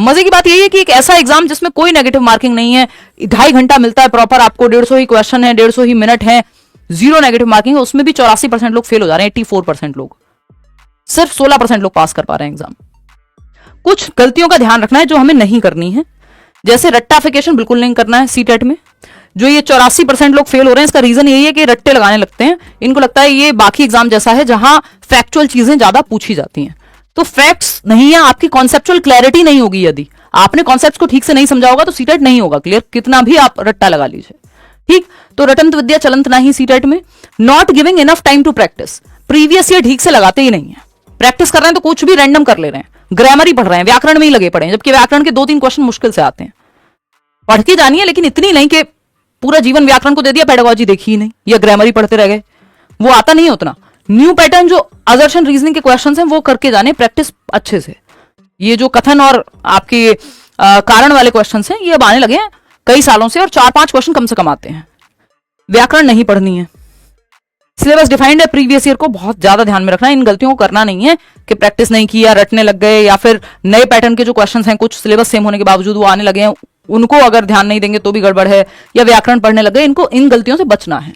मजे की बात यही है कि एक ऐसा एग्जाम जिसमें कोई नेगेटिव मार्किंग नहीं है, 2.5 घंटा मिलता है प्रॉपर आपको, 150 ही क्वेश्चन है, 150 ही मिनट है, 0 नेगेटिव मार्किंग है, उसमें भी 84% लोग फेल हो जा रहे हैं, 84% लोग, सिर्फ 16% लोग पास कर पा रहे हैं एग्जाम। कुछ गलतियों का ध्यान रखना है जो हमें नहीं करनी है, जैसे रट्टाफिकेशन बिल्कुल नहीं करना है सीटेट में। जो ये 84% लोग फेल हो रहे हैं, इसका रीजन यही है कि रट्टे लगाने लगते हैं, इनको लगता है ये बाकी एग्जाम जैसा है जहां फैक्चुअल चीजें ज्यादा पूछी जाती हैं। तो फैक्ट्स नहीं है, आपकी कॉन्सेप्चुअल क्लैरिटी नहीं होगी, यदि आपने कॉन्सेप्ट को ठीक से नहीं समझा होगा तो सीटेट नहीं होगा क्लियर, कितना भी आप रट्टा लगा लीजिए। ठीक, तो रटंत विद्या चलंत नहीं सीटेट में। Not giving enough time to practise, previous year ठीक से लगाते ही नहीं है, प्रैक्टिस कर रहे हैं तो कुछ भी रैंडम कर ले रहे हैं, ग्रामर ही पढ़ रहे हैं, व्याकरण में ही लगे पड़े हैं, जबकि व्याकरण के 2-3 क्वेश्चन मुश्किल से आते हैं। पढ़ के जानिए, लेकिन इतनी नहीं कि पूरा जीवन व्याकरण को दे दिया, पेडागोजी देखी ही नहीं, या ग्रामर ही पढ़ते रह गए, वो आता नहीं है उतना। न्यू पैटर्न जो असर्शन रीजनिंग के क्वेश्चंस हैं वो करके जाने प्रैक्टिस अच्छे से। ये जो कथन और आपके कारण वाले क्वेश्चंस हैं ये अब आने लगे हैं कई सालों से, और 4-5 क्वेश्चन कम से कम आते हैं। व्याकरण नहीं पढ़नी है, सिलेबस डिफाइंड है प्रीवियस ईयर को बहुत ज्यादा ध्यान में रखना है, इन गलतियों को करना नहीं है कि प्रैक्टिस नहीं किया, रटने लग गए, या फिर नए पैटर्न के जो क्वेश्चंस हैं कुछ सिलेबस सेम होने के बावजूद वो आने लगे हैं, उनको अगर ध्यान नहीं देंगे तो भी गड़बड़ है, या व्याकरण पढ़ने लग गए, इनको इन गलतियों से बचना है।